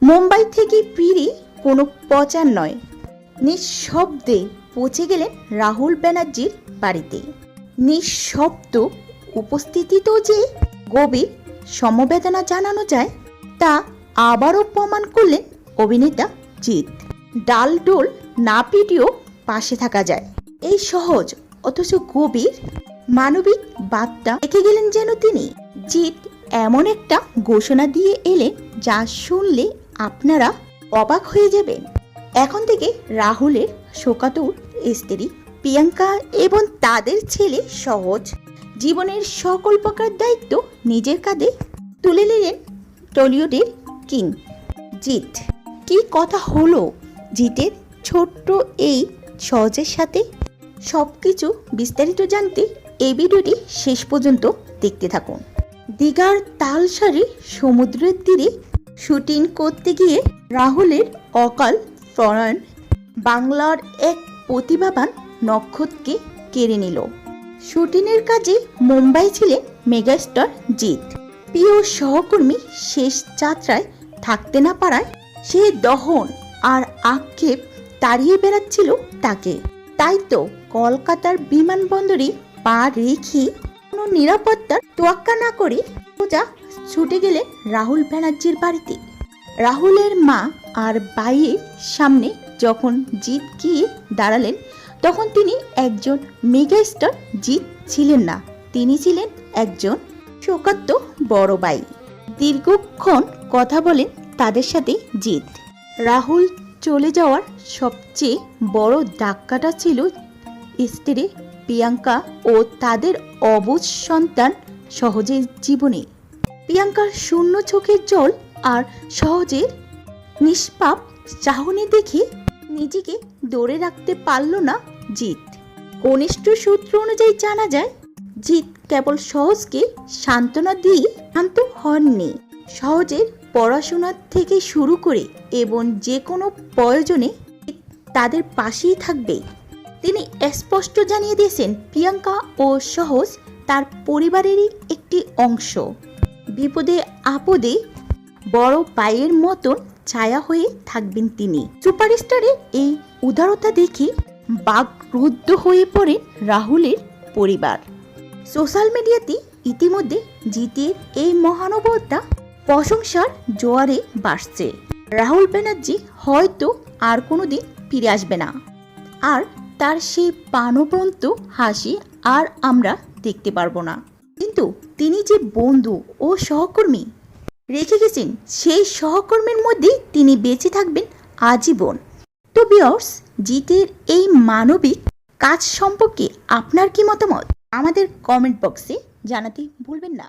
মুম্বাই থেকে ফিরে কোনো প্রচার নয়, নিঃশব্দে পৌঁছে গেলেন রাহুল ব্যানার্জির বাড়িতে। নিঃশব্দ উপস্থিতিতেও যে গভীর সমবেদনা জানানো যায় তা আবারও প্রমাণ করলেন অভিনেতা জিৎ। ডালডোল না পিটিয়েও পাশে থাকা যায়, এই সহজ অথচ গভীর মানবিক বার্তা রেখে গেলেন যেন তিনি। জিৎ এমন একটা ঘোষণা দিয়ে এলেন যা শুনলে আপনারা অবাক হয়ে যাবেন। এখন থেকে রাহুলের শোকাতুর স্ত্রী প্রিয়াঙ্কা এবং তাদের ছেলে সহজ জীবনের সকল প্রকার দায়িত্ব নিজের কাঁধে তুলে নিলেন টলিউডের কিং জিৎ। কি কথা হলো জিতের ছোট্ট এই সহজের সাথে, সবকিছু বিস্তারিত জানতে এই ভিডিওটি শেষ পর্যন্ত দেখতে থাকুন। দীঘার তালসারি সমুদ্রের তীরে শুটিং করতে গিয়ে রাহুলের অকাল প্রয়াণ বাংলার এক প্রতিভাবান নক্ষত্রকে কেড়ে নিল। শুটিংয়ের কাজে মুম্বাই ছিলেন মেগাস্টার জিৎ। প্রিয় সহকর্মী শেষ যাত্রায় থাকতে না পারায় সে দহন আর আক্ষেপ তাড়িয়ে বেড়াচ্ছিল তাকে। তাই তো কলকাতার বিমানবন্দরে পা রেখে কোনো নিরাপত্তার তোয়াক্কা না করে সোজা ছুটে গেলেন রাহুল ব্যানার্জির বাড়িতে। রাহুলের মা আর ভাইয়ের সামনে যখন জিৎ গিয়ে দাঁড়ালেন তখন তিনি একজন মেগাস্টার জিৎ ছিলেন না, তিনি ছিলেন একজন শোকার্ত বড় ভাই। দীর্ঘক্ষণ কথা বলেন তাদের সাথে জিৎ। রাহুল চলে যাওয়ার সবচেয়ে বড় ধাক্কাটা ছিল স্ত্রী প্রিয়াঙ্কা ও তাদের অবুঝ সন্তান সহজের জীবনে। প্রিয়াঙ্কার শূন্য চোখের জল আর সহজের নিষ্পাপ চাহনি দেখে নিজেকে ধরে রাখতে পারল না জিৎ। ঘনিষ্ঠ সূত্র অনুযায়ী জানা যায় জিৎ কেবল সহজকে সান্ত্বনা দিয়ে শান্ত হননি, সহজের পড়াশোনার থেকে শুরু করে এবং যে কোনো প্রয়োজনে তাদের পাশেই থাকবে। তিনি স্পষ্ট জানিয়ে দিয়েছেন প্রিয়াঙ্কা ও সহজ তার পরিবারেরই একটি অংশ। বিপদে আপদে বড় ভাইয়ের মতন ছায়া হয়ে থাকবেন তিনি। সুপারস্টারের এই উদারতা দেখে বাকরুদ্ধ হয়ে পড়ে রাহুলের পরিবার। সোশ্যাল মিডিয়াতে ইতিমধ্যে জিতের এই মহানুভবতা প্রশংসার জোয়ারে ভাসছে। রাহুল ব্যানার্জি হয়তো আর কোনোদিন ফিরে আসবে না, আর তার সেই প্রাণবন্ত হাসি আর আমরা দেখতে পারবো না, কিন্তু তিনি যে বন্ধু ও সহকর্মী রেখে গেছেন সেই সহকর্মীর মধ্যেই তিনি বেঁচে থাকবেন আজীবন। তো ভিউয়ার্স, জিতের এই মানবিক কাজ সম্পর্কে আপনার কি মতামত আমাদের কমেন্ট বক্সে জানাতে ভুলবেন না।